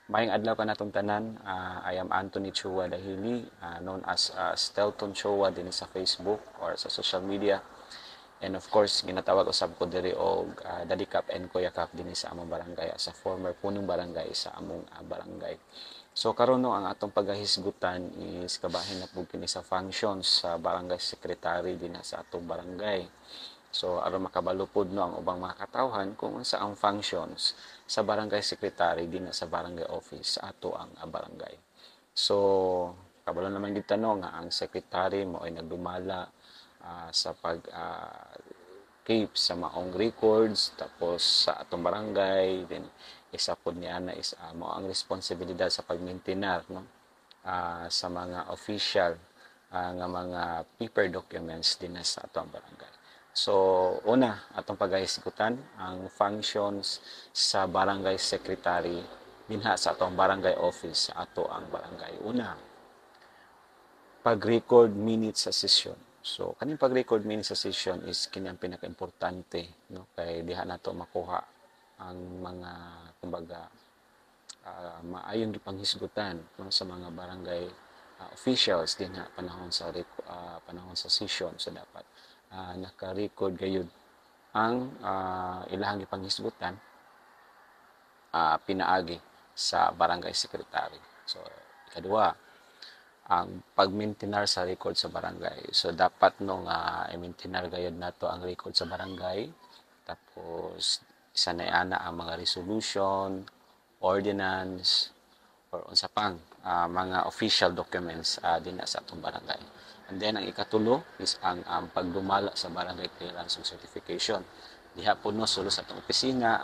Maayong adlaw ka natong tanan. I am Anthony Chua Dahili, known as Stelton Chua din sa Facebook or sa social media. And of course, ginatawag usab ko diri og Daddy Cup and Kuya Cup din sa among barangay sa former punong barangay sa among barangay. So karon no ang atong paghahisgutan is kabahin na pud kini sa functions sa barangay secretary din sa atong barangay. So aron makabalo pod no ang ubang mga katawhan kung unsa ang functions sa barangay secretary din sa barangay office sa ato ang barangay. So kabalo naman gid tanong nga ang secretary mo ay nagdumala sa pag keep sa maong records tapos sa atong barangay then isa pod niya na is mao ang responsibilidad sa pagmaintenar no sa mga official nga mga paper documents din sa atong barangay. So una atong paghisgutan ang functions sa barangay secretary dinha sa atong barangay office sa ato ang barangay. Una, pag-record minutes sa session. So kaning pag-record minutes sa session is kini ang pinaka-importante no kay diha nato makuha ang mga kumbaga maayong gipanghisgutan no, sa mga barangay officials din panahon sa session so dapat naka-record gayud ang ilahang gipanghisgutan pinaagi sa barangay secretary. So ikaduha, ang pag-maintenar sa record sa barangay. So dapat no nga i-maintenar gayud nato ang record sa barangay. Tapos isa na ana ang mga resolution, ordinance, or unsa pang mga official documents din sa atong barangay. And then ang ikatulo is ang pagdumala sa barangay clearance certification. Diha po no sulo sa atong opisina,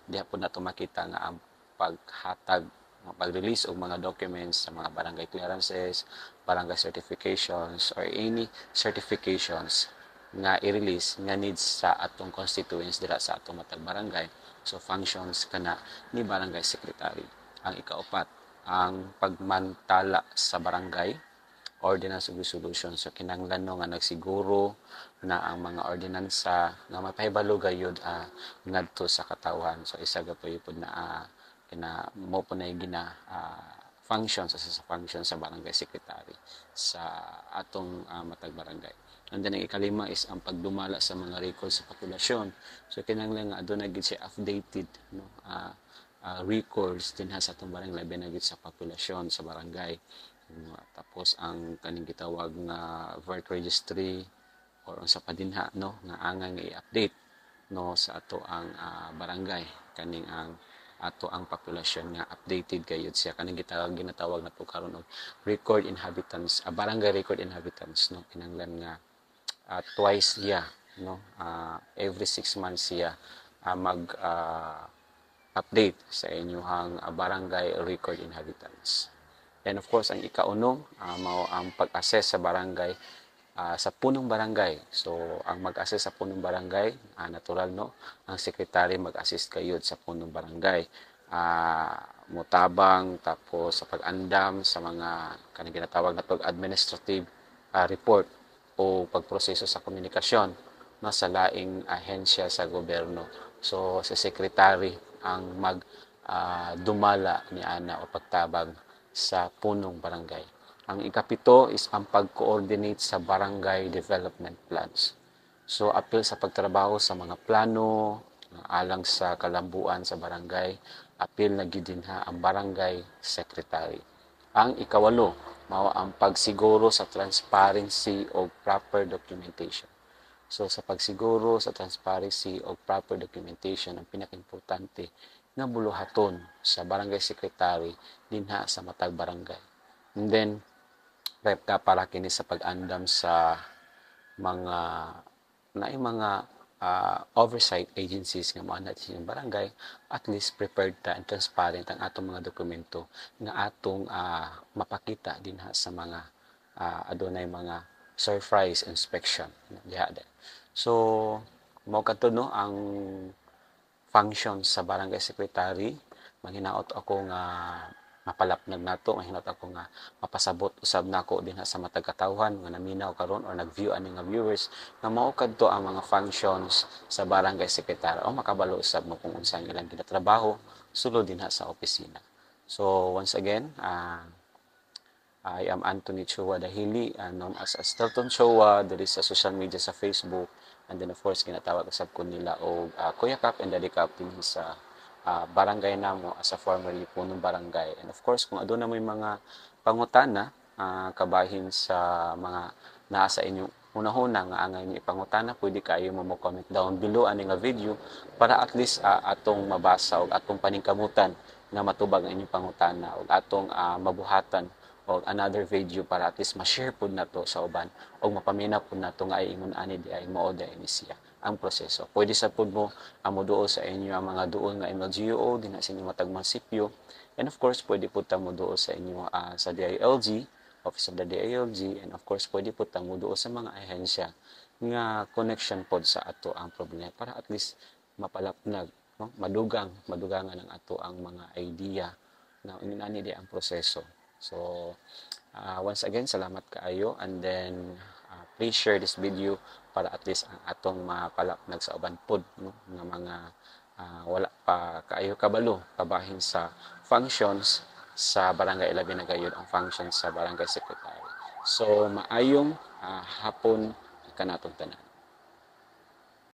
diha po nato makita nga ang paghatag pag-release og mga documents sa mga barangay clearances, barangay certifications, or any certifications nga i-release nga needs sa atong constituents dira sa atong matag barangay. So functions kana ni barangay secretary. Ang ikaapat, ang pagmantala sa barangay, ordinance ug resolution. So kinahanglan no nga nagsiguro na ang mga ordinansa nga mapahibalo gayud ngadto sa katawhan. So isa gapay pud na kina mo po na gina function sa function sa barangay secretary sa atong matag barangay. And then ang ikalima is ang pagdumala sa mga records sa populasyon. So kinahanglan nga aduna gid siya updated no records din sa atong barangay labi na gid sa populasyon sa barangay. Tapos ang kaning gitawag nga vert registry or unsa pa dinha no nga angang i-update no sa ato ang barangay kaning ang ato ang populasyon nga updated gayud siya kaning ginatawag nato karon og record inhabitants barangay record inhabitants no kinahanglan nga twice siya no every 6 months siya mag update sa inyong barangay record inhabitants. And of course ang ikauno mao ang pag-assess sa barangay sa punong barangay. So, ang mag-assist sa punong barangay, natural no, ang secretary mag-assist kayod sa punong barangay. Mutabang, tapos sa pag-andam sa mga kanang ginatawag na administrative report o pagproseso sa komunikasyon no, sa laing ahensya sa gobyerno. So, sa secretary ang dumala ni ana o pagtabang sa punong barangay. Ang ikapito is ang pag-coordinate sa barangay development plans. So, apil sa pagtrabaho sa mga plano, alang sa kalambuan sa barangay, apil na gidinha ang barangay secretary. Ang ikawalo, mao ang pagsiguro sa transparency o proper documentation. So, sa pagsiguro sa transparency o proper documentation, ang pinaka-importante nga buluhaton sa barangay secretary dinha sa matag barangay. And then, rep ka para kini sa pag-andam sa mga oversight agencies nga mao natin yung barangay at least prepared ta and transparent ang atong mga dokumento nga atong mapakita din sa mga adunay mga surprise inspection diha. So mao kadto no ang function sa barangay secretary. Manghinaot ako nga mapalapnag nato, mahinaot ako nga mapasabot usab nako din sa matag katawhan nga naminaw karon or nag-view ani nga viewers nga mao kadto ang mga functions sa barangay secretary o makabalo usab mo kung unsa ang ilang ginatrabaho sulod din sa opisina. So once again, I am Anthony Chua Dahili, known as Stelton Chua. There is sa social media sa Facebook. And then of course, ginatawag asab ko nila o Kuya Kap and Daddy Kap din sa barangay namo as a formerly punong barangay. And of course, kung aduna mo mga pangutana, kabahin sa mga nasa inyong una-una nga angay niyo ipangutana, pwede kayo mo comment down below ani nga video para at least atong mabasa o atong paningkamutan nga matubag ang inyong pangutana o atong mabuhatan o another video para at least ma-share po na to sa uban o mapamina po na to nga ay ingon ani di ay mao da ini siya ang proseso. Pwede sa po mo amo duol sa inyo ang mga duol nga MLGO din sa inyo matag munisipyo, and of course pwede po ta mo duol sa inyo sa DILG, Office of the DILG, and of course pwede po ta mo duol sa mga ahensya nga connection pod sa ato ang problema para at least mapalapnag, no? Madugangan ang ato ang mga idea na inani di ang proseso. So, once again, salamat kaayo, and then please share this video para at least ang atong mapalapnag sa uban pod, no? Nga mga wala pa kaayo kabalo kabahin sa functions sa barangay, labi na gayud ang functions sa barangay secretary. So, maayong hapon kanatong tanan.